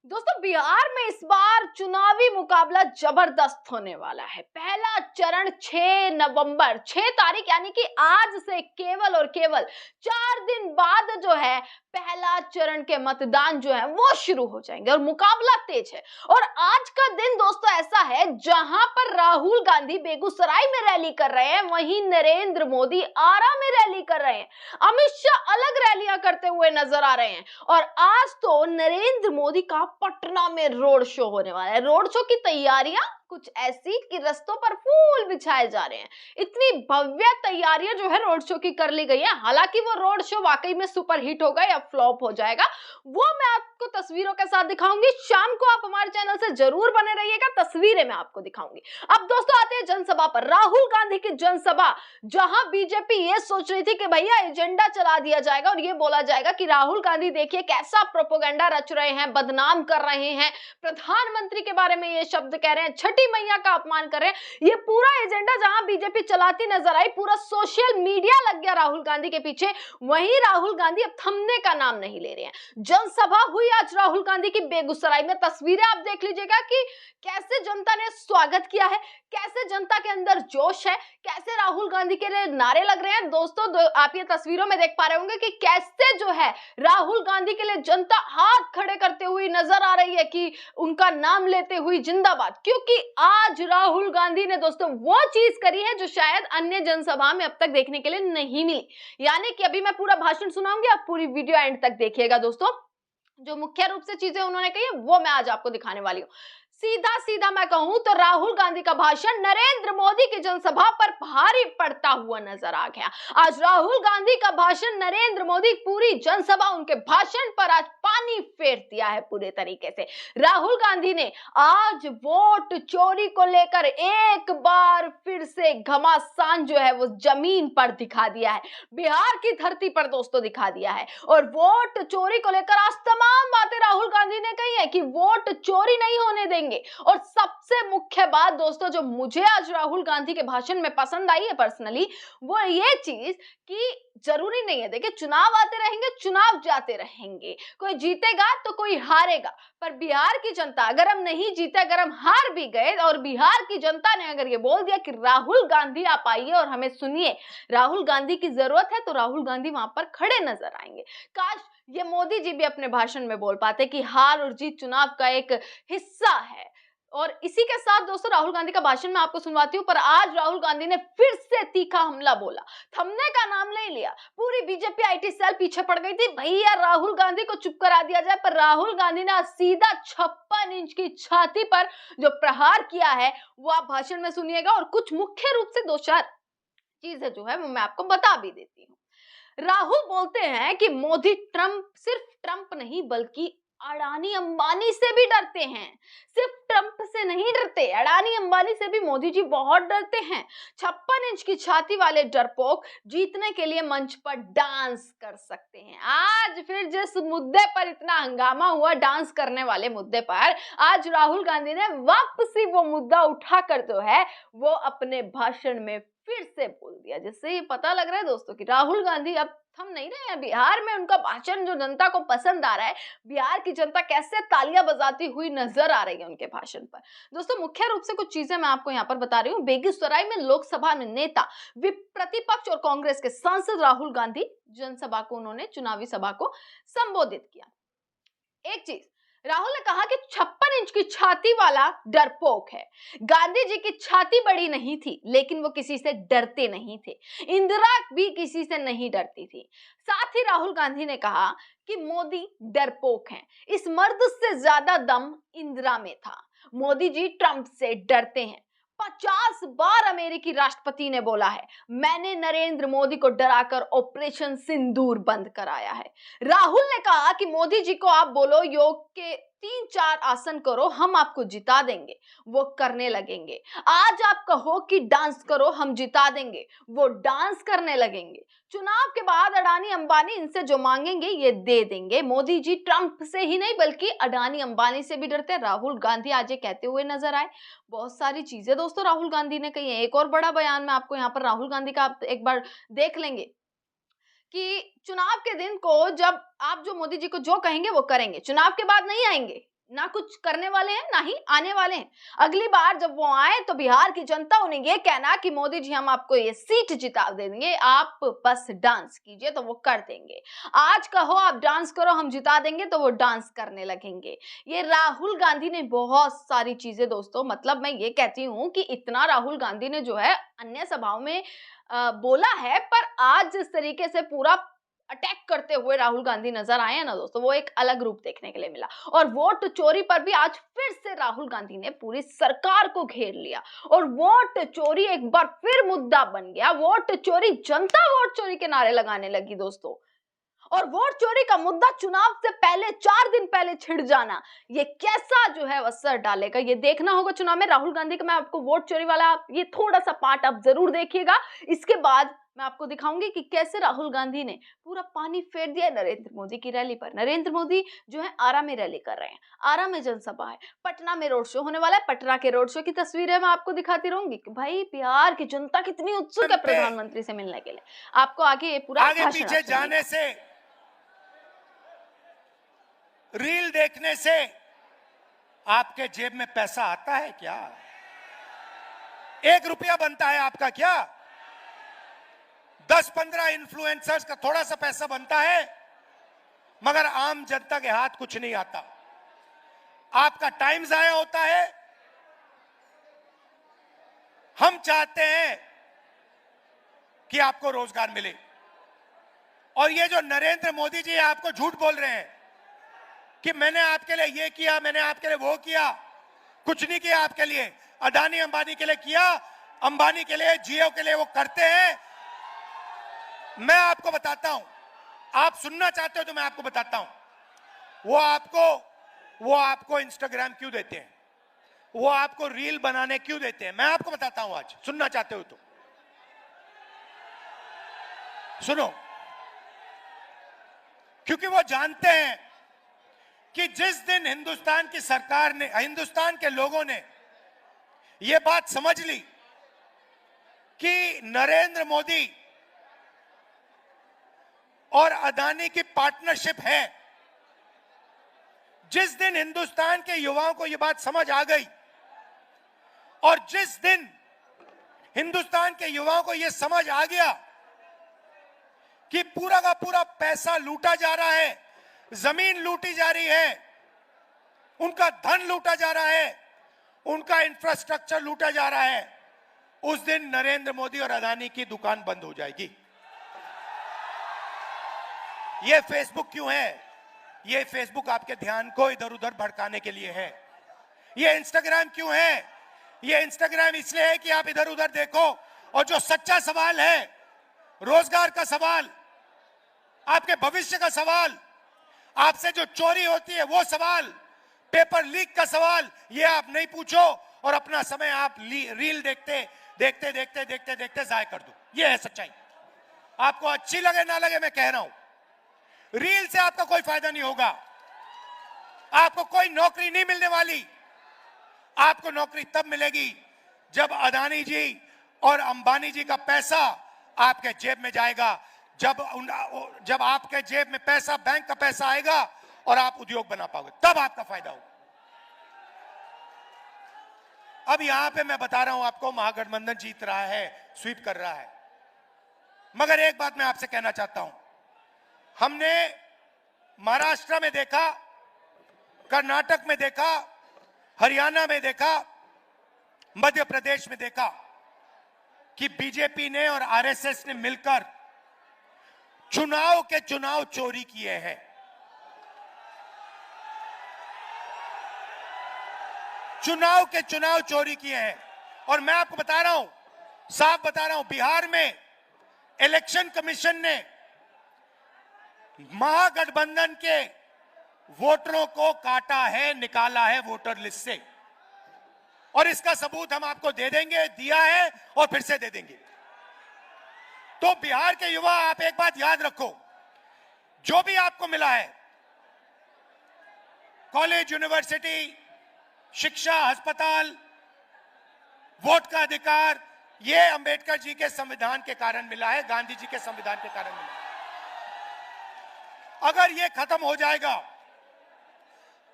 दोस्तों बिहार में इस बार चुनावी मुकाबला जबरदस्त होने वाला है। पहला चरण 6 नवंबर 6 तारीख यानी कि आज से केवल और केवल 4 दिन बाद जो है पहला चरण के मतदान जो है वो शुरू हो जाएंगे और मुकाबला तेज है। और आज का दिन दोस्तों ऐसा है जहां पर राहुल गांधी बेगूसराय में रैली कर रहे हैं, वहीं नरेंद्र मोदी आरा में रैली कर रहे हैं, अमित शाह अलग रैलियां करते हुए नजर आ रहे हैं। और आज तो नरेंद्र मोदी का पटना में रोड शो होने वाला है। रोड शो की तैयारियां कुछ ऐसी कि रस्तों पर फूल बिछाए जा रहे हैं। इतनी भव्य तैयारियां जो है रोड शो की कर ली गई है। हालांकि वो रोड शो वाकई में सुपर हिट होगा या फ्लॉप हो जाएगा वो मैं आपको तस्वीरों के साथ दिखाऊंगी। शाम को आप हमारे चैनल से जरूर बने रहिएगा, तस्वीरें मैं आपको दिखाऊंगी। अब दोस्तों आते हैं जनसभा पर। राहुल गांधी की जनसभा, जहां बीजेपी ये सोच रही थी कि भैया एजेंडा चला दिया जाएगा और ये बोला जाएगा कि राहुल गांधी देखिए कैसा प्रोपोगंडा रच रहे हैं, बदनाम कर रहे हैं, प्रधानमंत्री के बारे में ये शब्द कह रहे हैं, छठी मैया का अपमान कर रहे हैं। ये पूरा एजेंडा जहां बीजेपी चलाती नजर आई, पूरा सोशल मीडिया लग गया राहुल गांधी के पीछे। वहीं राहुल गांधी अब थमने का नाम नहीं ले रहे हैं। जनसभा हुई आज राहुल गांधी की बेगूसराय में। तस्वीरें आप देख लीजिएगा कि कैसे जनता ने स्वागत किया है, कैसे जनता के अंदर जोश है, कैसे राहुल गांधी के लिए नारे लग रहे हैं। दोस्तों आप ये तस्वीरों में देख पा रहे होंगे कि कैसे जो है राहुल गांधी के लिए जनता हाथ खड़े करते हुए नजर आ रही है कि उनका नाम लेते हुए जिंदाबाद। क्योंकि आज राहुल गांधी ने दोस्तों वो चीज करी है जो शायद अन्य जनसभा में अब तक देखने के लिए नहीं मिली। यानी कि अभी मैं पूरा भाषण सुनाऊंगी, आप पूरी वीडियो एंड तक देखिएगा। दोस्तों जो मुख्य रूप से चीजें उन्होंने कही है वो मैं आज आपको दिखाने वाली हूँ। सीधा सीधा मैं कहूं तो राहुल गांधी का भाषण नरेंद्र मोदी की जनसभा पर भारी पड़ता हुआ नजर आ गया। आज राहुल गांधी का भाषण नरेंद्र मोदी पूरी जनसभा उनके भाषण पर आज पानी फेर दिया है पूरे तरीके से। राहुल गांधी ने आज वोट चोरी को लेकर एक बार फिर से घमासान जो है वो जमीन पर दिखा दिया है, बिहार की धरती पर दोस्तों दिखा दिया है। और वोट चोरी को लेकर आज तमाम बातें राहुल गांधी ने कही है कि वोट चोरी नहीं होने देंगे। और सबसे मुख्य बात दोस्तों जो मुझे आज राहुल गांधी के भाषण में पसंद आई है पर्सनली, वो ये चीज कि जरूरी नहीं है, देखिए चुनाव आते रहेंगे, चुनाव जाते रहेंगे, कोई जीतेगा तो कोई हारेगा, पर बिहार की जनता अगर हम नहीं जीते, अगर हम हार भी गए और बिहार की जनता ने अगर ये बोल दिया कि राहुल गांधी आप आइए और हमें सुनिए, राहुल गांधी की जरूरत है, तो राहुल गांधी वहां पर खड़े नजर आएंगे। काश ये मोदी जी भी अपने भाषण में बोल पाते कि हार और जीत चुनाव का एक हिस्सा है। और इसी के साथ दोस्तों राहुल गांधी का भाषण मैं आपको सुनवाती हूं, पर आज राहुल गांधी ने फिर से तीखा हमला बोला, थमने का नाम नहीं लिया। पूरी बीजेपी आईटी सेल पीछे पड़ गई थी, भैया राहुल गांधी को चुप करा दिया जाए, पर राहुल गांधी ने सीधा 56 इंच की छाती पर जो प्रहार किया है वो आप भाषण में सुनिएगा। और कुछ मुख्य रूप से 2-4 चीजें जो है वो मैं आपको बता भी देती हूँ। राहुल बोलते हैं कि मोदी सिर्फ ट्रंप नहीं बल्कि अडानी अंबानी से भी डरते हैं। सिर्फ ट्रंप से नहीं डरते, अडानी अंबानी से भी मोदी जी बहुत डरते हैं। 56 इंच की छाती वाले डरपोक जीतने के लिए मंच पर डांस कर सकते हैं। आज फिर जिस मुद्दे पर इतना हंगामा हुआ, डांस करने वाले मुद्दे पर, आज राहुल गांधी ने वापसी वो मुद्दा उठाकर जो है वो अपने भाषण में फिर से बोल दिया, जिससे ये पता लग रहा है दोस्तों कि राहुल गांधी अब थम नहीं रहे हैं। बिहार में उनका भाषण जो जनता को पसंद आ रहा है, बिहार की जनता कैसे तालियां बजाती हुई नजर आ रही है उनके भाषण पर। दोस्तों मुख्य रूप से कुछ चीजें मैं आपको यहाँ पर बता रही हूँ। बेगूसराय में लोकसभा नेता, प्रतिपक्ष और कांग्रेस के सांसद राहुल गांधी जनसभा को, उन्होंने चुनावी सभा को संबोधित किया। एक चीज राहुल ने कहा कि 56 इंच की छाती वाला डरपोक है। गांधी जी की छाती बड़ी नहीं थी लेकिन वो किसी से डरते नहीं थे। इंदिरा भी किसी से नहीं डरती थी। साथ ही राहुल गांधी ने कहा कि मोदी डरपोक हैं। इस मर्द से ज्यादा दम इंदिरा में था। मोदी जी ट्रंप से डरते हैं। 50 बार अमेरिकी राष्ट्रपति ने बोला है, मैंने नरेंद्र मोदी को डराकर ऑपरेशन सिंदूर बंद कराया है। राहुल ने कहा कि मोदी जी को आप बोलो योग के 3-4 आसन करो, हम आपको जिता देंगे, वो करने लगेंगे। आज आप कहो कि डांस करो, हम जिता देंगे, वो डांस करने लगेंगे। चुनाव के बाद अडानी अंबानी इनसे जो मांगेंगे ये दे देंगे। मोदी जी ट्रंप से ही नहीं बल्कि अडानी अंबानी से भी डरते। राहुल गांधी आज ये कहते हुए नजर आए। बहुत सारी चीजें दोस्तों राहुल गांधी ने कही है। एक और बड़ा बयान मैं आपको यहाँ पर राहुल गांधी का आप एक बार देख लेंगे कि चुनाव के दिन को जब आप जो मोदी जी को जो कहेंगे वो करेंगे, चुनाव के बाद नहीं आएंगे। ना कुछ करने वाले हैं, ना ही आने वाले हैं। अगली बार जब वो आए तो बिहार की जनता उन्हें ये कहना कि मोदी जी हम आपको ये सीट जिता देंगे, आप बस डांस कीजिए, तो वो कर देंगे। आज कहो आप डांस करो हम जिता देंगे, तो वो डांस करने लगेंगे। ये राहुल गांधी ने बहुत सारी चीजें दोस्तों, मतलब मैं ये कहती हूँ कि इतना राहुल गांधी ने जो है अन्य सभाओं में बोला है, पर आज जिस तरीके से पूरा अटैक करते हुए राहुल गांधी नजर आए हैं ना दोस्तों, वो एक अलग रूप देखने के लिए मिला। और वोट चोरी पर भी आज फिर से राहुल गांधी ने पूरी सरकार को घेर लिया और वोट चोरी एक बार फिर मुद्दा बन गया। वोट चोरी, जनता वोट चोरी के नारे लगाने लगी दोस्तों। और वोट चोरी का मुद्दा चुनाव से पहले 4 दिन पहले छिड़ जाना, ये कैसा जो है असर डालेगा, ये देखना होगा चुनाव में। राहुल गांधी का मैं आपको वोट चोरी वाला ये थोड़ा सा पार्ट आप जरूर देखिएगा। इसके बाद मैं आपको दिखाऊंगी कि कैसे राहुल गांधी ने पूरा पानी फेर दिया नरेंद्र मोदी की रैली पर। नरेंद्र मोदी जो है आरा में रैली कर रहे हैं, आरा में जनसभा है, पटना में रोड शो होने वाला है। पटना के रोड शो की तस्वीरें मैं आपको दिखाती रहूंगी कि भाई बिहार की जनता कितनी उत्सुक है प्रधानमंत्री से मिलने के लिए। आपको आगे ये पूरा आगे पीछे जाने से, रील देखने से आपके जेब में पैसा आता है क्या? 1 रुपया बनता है आपका क्या? 10-15 इन्फ्लुएंसर्स का थोड़ा सा पैसा बनता है, मगर आम जनता के हाथ कुछ नहीं आता। आपका टाइम जाया होता है। हम चाहते हैं कि आपको रोजगार मिले, और ये जो नरेंद्र मोदी जी आपको झूठ बोल रहे हैं कि मैंने आपके लिए ये किया, मैंने आपके लिए वो किया, कुछ नहीं किया आपके लिए। अडानी अंबानी के लिए किया, अंबानी के लिए, जियो के लिए वो करते हैं। मैं आपको बताता हूं, आप सुनना चाहते हो तो मैं आपको बताता हूं। वो आपको इंस्टाग्राम क्यों देते हैं, वो आपको रील बनाने क्यों देते हैं, मैं आपको बताता हूं। आज सुनना चाहते हो तो सुनो, क्योंकि वो जानते हैं कि जिस दिन हिंदुस्तान की सरकार ने, हिंदुस्तान के लोगों ने यह बात समझ ली कि नरेंद्र मोदी और अदानी की पार्टनरशिप है, जिस दिन हिंदुस्तान के युवाओं को यह बात समझ आ गई, और जिस दिन हिंदुस्तान के युवाओं को यह समझ आ गया कि पूरा का पूरा पैसा लूटा जा रहा है, जमीन लूटी जा रही है, उनका धन लूटा जा रहा है, उनका इंफ्रास्ट्रक्चर लूटा जा रहा है, उस दिन नरेंद्र मोदी और अदानी की दुकान बंद हो जाएगी। ये फेसबुक क्यों है? ये फेसबुक आपके ध्यान को इधर उधर भड़काने के लिए है। ये इंस्टाग्राम क्यों है? ये इंस्टाग्राम इसलिए है कि आप इधर उधर देखो, और जो सच्चा सवाल है, रोजगार का सवाल, आपके भविष्य का सवाल, आपसे जो चोरी होती है वो सवाल, पेपर लीक का सवाल, ये आप नहीं पूछो और अपना समय आप रील देखते देखते देखते देखते देखते जाया कर दो। ये है सच्चाई। आपको अच्छी लगे ना लगे, मैं कह रहा हूं, रील से आपका कोई फायदा नहीं होगा, आपको कोई नौकरी नहीं मिलने वाली। आपको नौकरी तब मिलेगी जब अदानी जी और अंबानी जी का पैसा आपके जेब में जाएगा, जब आपके जेब में पैसा, बैंक का पैसा आएगा और आप उद्योग बना पाओगे, तब आपका फायदा होगा। अब यहां पे मैं बता रहा हूं आपको, महागठबंधन जीत रहा है, स्वीप कर रहा है, मगर एक बात मैं आपसे कहना चाहता हूं। हमने महाराष्ट्र में देखा, कर्नाटक में देखा, हरियाणा में देखा, मध्य प्रदेश में देखा कि बीजेपी ने और आरएसएस ने मिलकर चुनाव के चुनाव चोरी किए हैं। चुनाव के चुनाव चोरी किए हैं। और मैं आपको बता रहा हूं, साफ बता रहा हूं, बिहार में इलेक्शन कमीशन ने महागठबंधन के वोटरों को काटा है, निकाला है वोटर लिस्ट से, और इसका सबूत हम आपको दे देंगे, दिया है और फिर से दे देंगे। तो बिहार के युवा, आप एक बात याद रखो, जो भी आपको मिला है, कॉलेज, यूनिवर्सिटी, शिक्षा, अस्पताल, वोट का अधिकार, यह अंबेडकर जी के संविधान के कारण मिला है, गांधी जी के संविधान के कारण मिला है। अगर यह खत्म हो जाएगा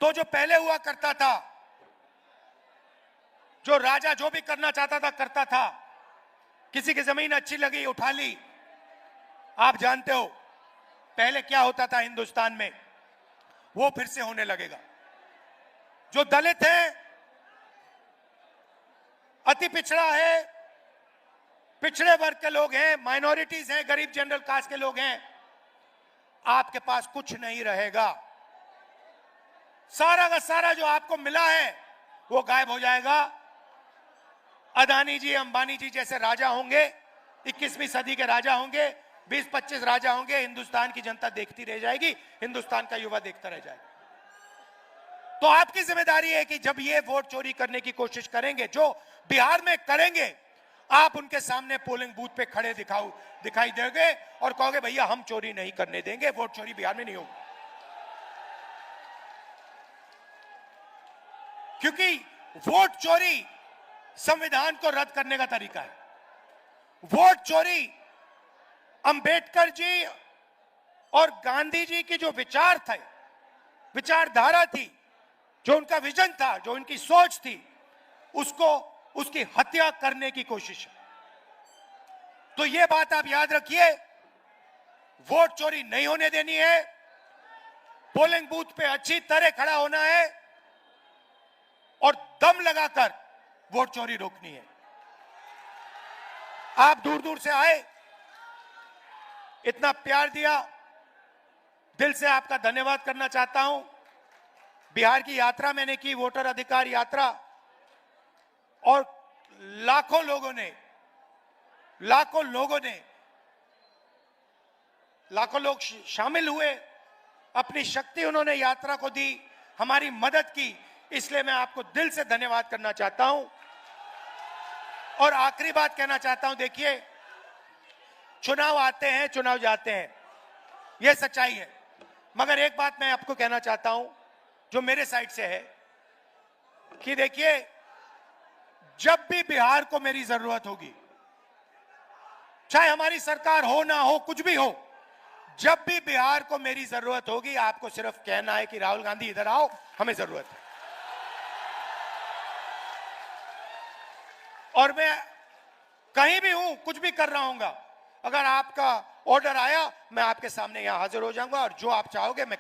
तो जो पहले हुआ करता था, जो राजा जो भी करना चाहता था करता था, किसी की जमीन अच्छी लगी उठा ली। आप जानते हो पहले क्या होता था हिंदुस्तान में, वो फिर से होने लगेगा। जो दलित है, अति पिछड़ा है, पिछड़े वर्ग के लोग हैं, माइनॉरिटीज हैं, गरीब जनरल कास्ट के लोग हैं, आपके पास कुछ नहीं रहेगा। सारा का सारा जो आपको मिला है वो गायब हो जाएगा। अदानी जी, अंबानी जी जैसे राजा होंगे, 21वीं सदी के राजा होंगे, 20-25 राजा होंगे। हिंदुस्तान की जनता देखती रह जाएगी, हिंदुस्तान का युवा देखता रह जाएगा। तो आपकी जिम्मेदारी है कि जब ये वोट चोरी करने की कोशिश करेंगे, जो बिहार में करेंगे, आप उनके सामने पोलिंग बूथ पे खड़े दिखाई देंगे और कहोगे भैया हम चोरी नहीं करने देंगे, वोट चोरी बिहार में नहीं होगी। क्योंकि वोट चोरी संविधान को रद्द करने का तरीका है। वोट चोरी अंबेडकर जी और गांधी जी की जो विचार थे, विचारधारा थी, जो उनका विजन था, जो उनकी सोच थी, उसकी हत्या करने की कोशिश है। तो यह बात आप याद रखिए, वोट चोरी नहीं होने देनी है, पोलिंग बूथ पे अच्छी तरह खड़ा होना है और दम लगाकर वोट चोरी रोकनी है। आप दूर दूर से आए, इतना प्यार दिया, दिल से आपका धन्यवाद करना चाहता हूं। बिहार की यात्रा मैंने की, वोटर अधिकार यात्रा, और लाखों लोगों लोग शामिल हुए, अपनी शक्ति उन्होंने यात्रा को दी, हमारी मदद की। इसलिए मैं आपको दिल से धन्यवाद करना चाहता हूं। और आखिरी बात कहना चाहता हूं, देखिए चुनाव आते हैं, चुनाव जाते हैं, यह सच्चाई है। मगर एक बात मैं आपको कहना चाहता हूं जो मेरे साइड से है, कि देखिए जब भी बिहार को मेरी जरूरत होगी, चाहे हमारी सरकार हो ना हो, कुछ भी हो, जब भी बिहार को मेरी जरूरत होगी, आपको सिर्फ कहना है कि राहुल गांधी इधर आओ, हमें जरूरत है। और मैं कहीं भी हूं, कुछ भी कर रहा हूंगा, अगर आपका ऑर्डर आया, मैं आपके सामने यहां हाजिर हो जाऊंगा और जो आप चाहोगे मैं